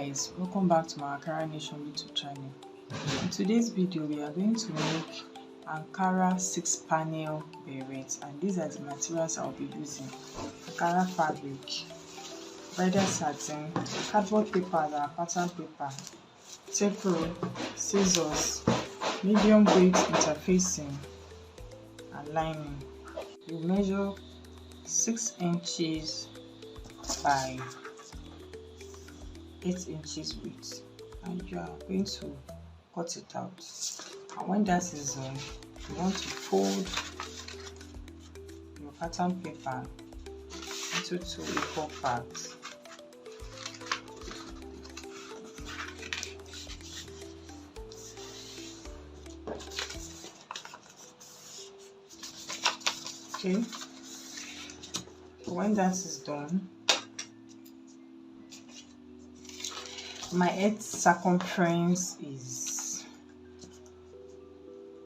guys, welcome back to my Ankara Nation YouTube channel. In today's video we are going to make Ankara 6-panel beret, and these are the materials I'll be using: Ankara fabric, bridal satin, cardboard paper and pattern paper, tape roll, scissors, medium weight interfacing and lining. You measure 6 inches by 8 inches width, and you are going to cut it out. And when that is done, you want to fold your pattern paper into 2 equal parts. Okay, when that is done, my head circumference is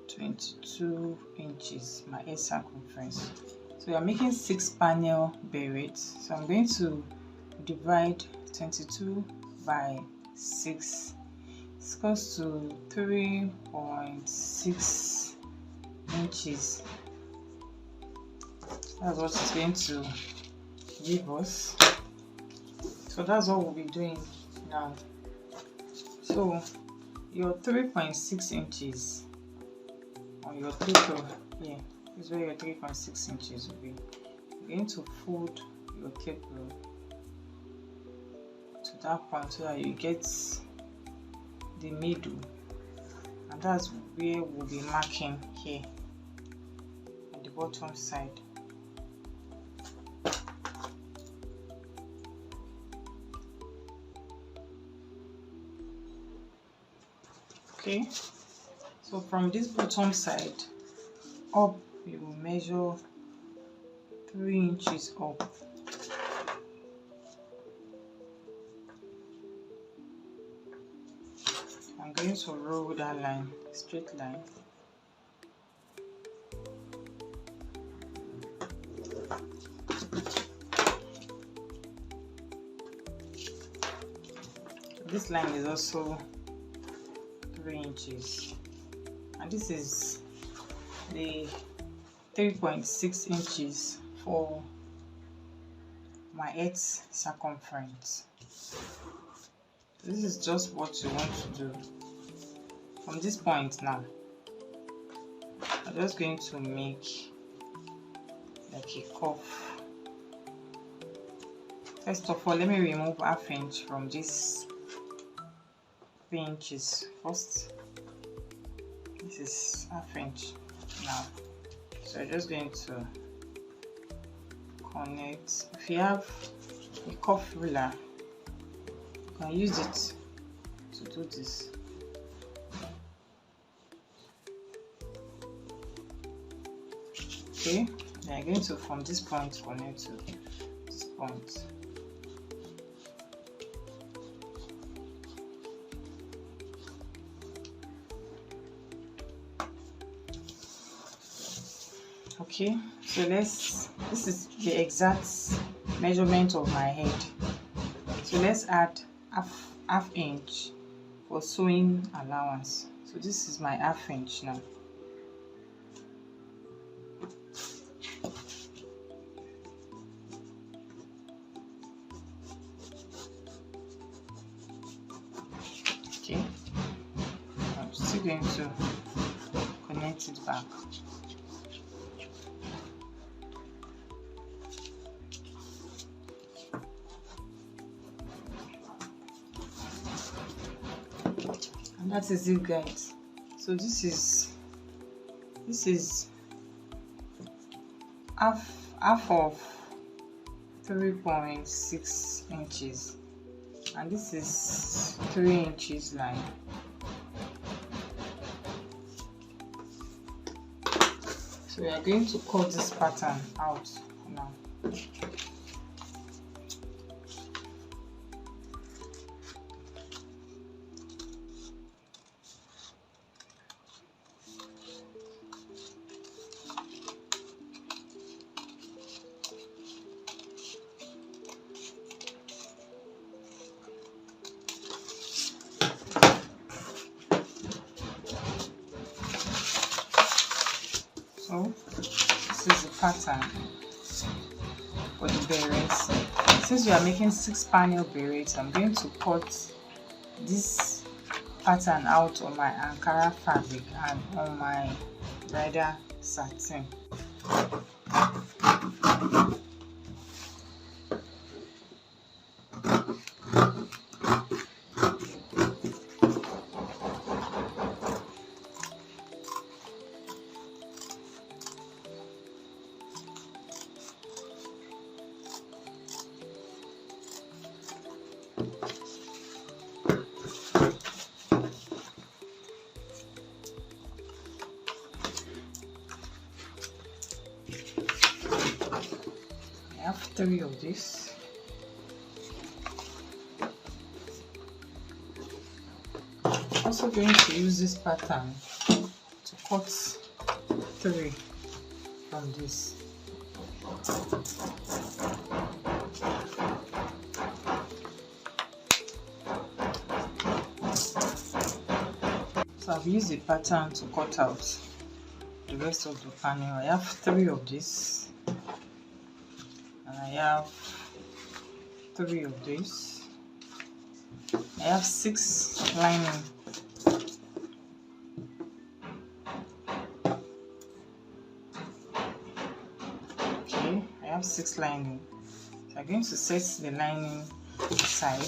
22 inches, my head circumference. So we are making 6-panel beret, so I'm going to divide 22 by 6. It's close to 3.6 inches. That's what it's going to give us. So that's what we'll be doing now. So your 3.6 inches on your tape roll here is where your 3.6 inches will be. You're going to fold your tape roll to that point so that you get the middle, and that's where we'll be marking here on the bottom side. Okay, so from this bottom side up, you will measure 3 inches up. I'm going to roll that line, straight line. This line is also 3 inches, and this is the 3.6 inches for my head circumference. This is just what you want to do from this point. Now I'm just going to make like a cuff. First of all, let me remove ½ inch from this 3 inches first. This is ½ inch now, so I'm just going to connect. If you have a cuff ruler, you can use it to do this. Okay, then I'm going to, from this point, connect to this point. Okay, so this is the exact measurement of my head. So let's add half inch for sewing allowance. So this is my ½ inch now. Okay, I'm still going to connect it back. And that is it, guys. So this is half of 3.6 inches, and this is 3 inches line. So we are going to cut this pattern out now. pattern for the beret. Since we are making 6-panel beret, I'm going to cut this pattern out on my Ankara fabric and on my bridal satin. I have 3 of this. I'm also going to use this pattern to cut 3 from this. So I've used the pattern to cut out the rest of the panel. I have 3 of this, and I have 3 of this. I have 6 lining. Okay, I have 6 lining. So I'm going to set the lining aside.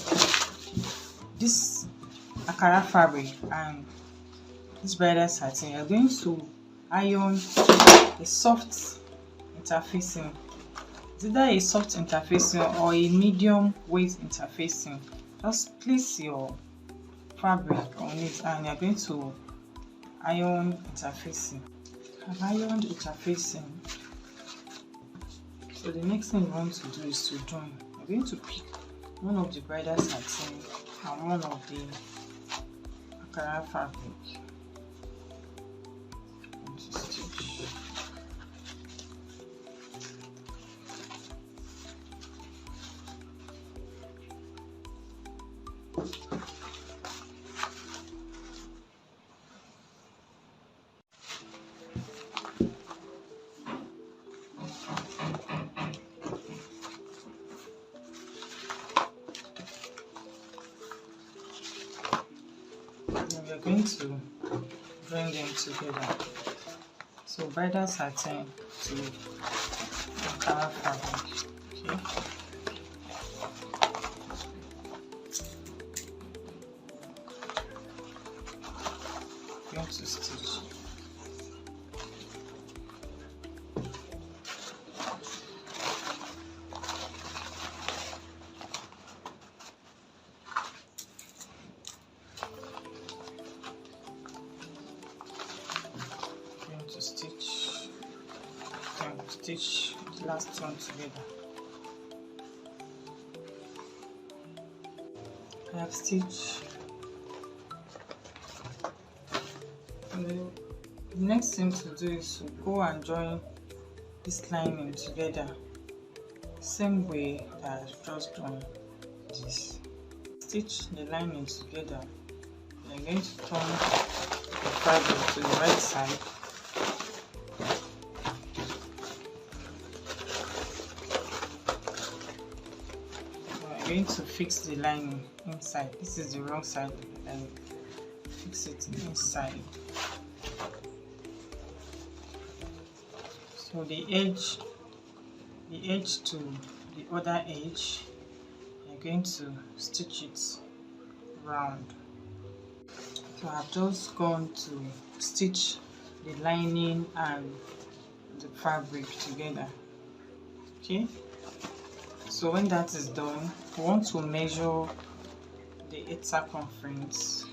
This Ankara fabric and this bridal satin, you're going to iron a soft interfacing. It's either a soft interfacing or a medium weight interfacing. Just place your fabric on it and you're going to iron interfacing. I've ironed interfacing. So the next thing you want to do is to join. You're going to pick one of the bridal satin and one of the Ankara fabric. We are going to bring them together. So bridal satin to Ankara fabric. Okay. Going to stitch. Stitch the last one together. I have stitched. The next thing to do is to go and join this lining together, same way that I've just done this. Stitch the lining together. I'm going to turn the fabric to the right side. I'm going to fix the lining inside. This is the wrong side of the lining. Fix it inside. So the edge to the other edge, you're going to stitch it round. So I've just gone to stitch the lining and the fabric together. Okay. So when that is done, we want to measure the edge circumference.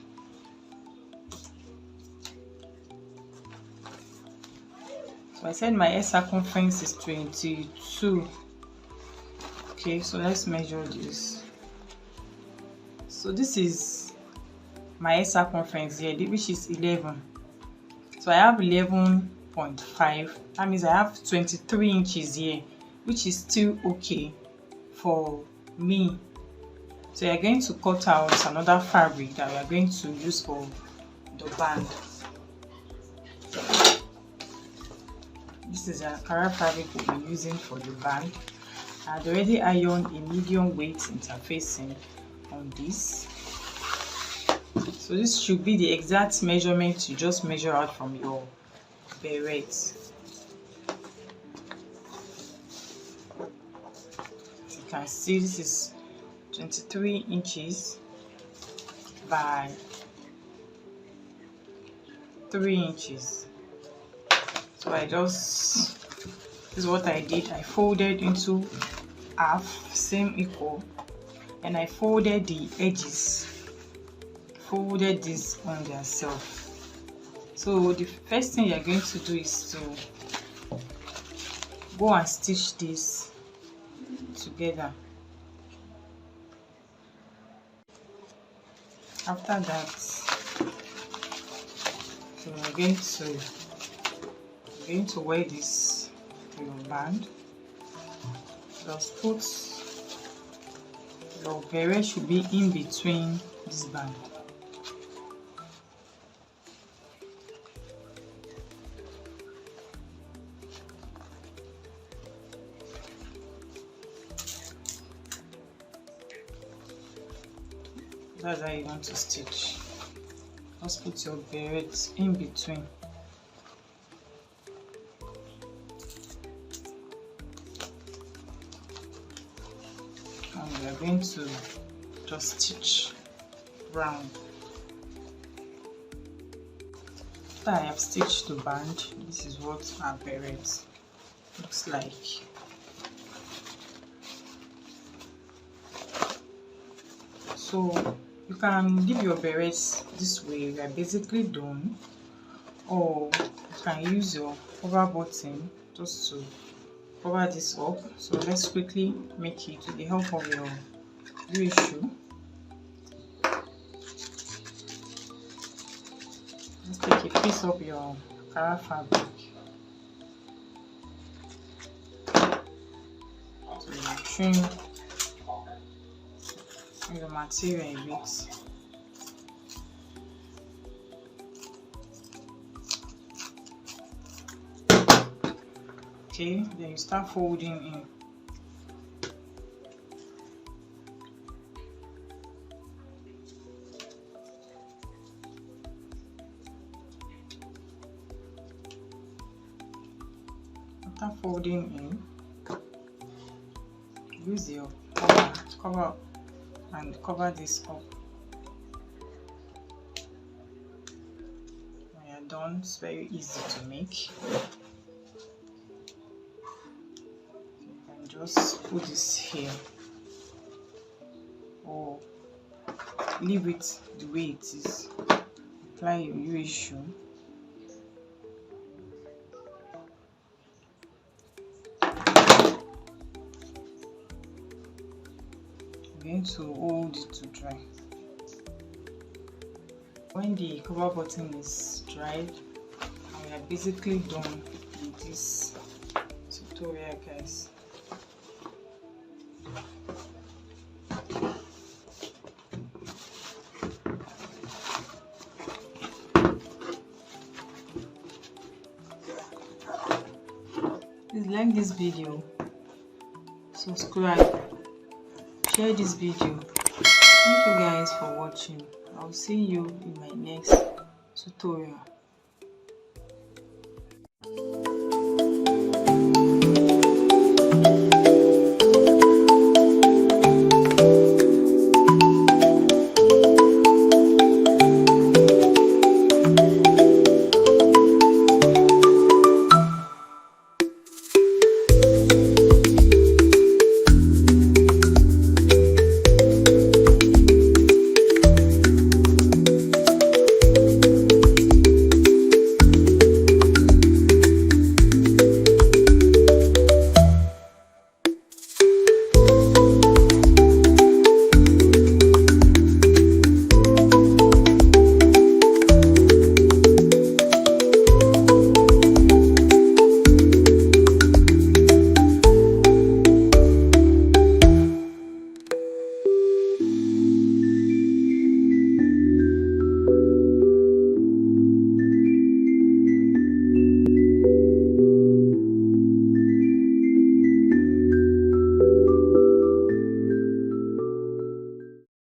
So I said my edge circumference is 22. Okay, so let's measure this. So this is my edge circumference here, which is 11. So I have 11.5. That means I have 23 inches here, which is still okay for me. So you're going to cut out another fabric that we are going to use for the band. This is Ankara fabric we'll be using for the band. I've already ironed a medium weight interfacing on this. So this should be the exact measurement you just measure out from your beret. As you can see, this is 23 inches by 3 inches. So this is what I did. I folded into half, same equal, and I folded the edges, folded this on themselves. So the first thing you're going to do is to go and stitch this together. After that, so we're going to wear this to your band. Just put your beret should be in between this band. That's how you want to stitch. Just put your beret in between. And we are going to just stitch round. After I have stitched the band, this is what our beret looks like. So you can leave your berets this way, we are basically done, or you can use your cover button just to cover this up. So let's quickly make it with the help of your shoe. Let's take a piece of your Ankara fabric. So you trim the material a bit. Okay, then you start folding in. After folding in, use your cover and cover this up. When you're done, it's very easy to make. You can just put this here or leave it the way it is. Apply your shoe. Going to hold it to dry. When the cover button is dried, we are basically done with this tutorial, guys. Please like this video, subscribe, share this video. Thank you guys for watching. I'll see you in my next tutorial.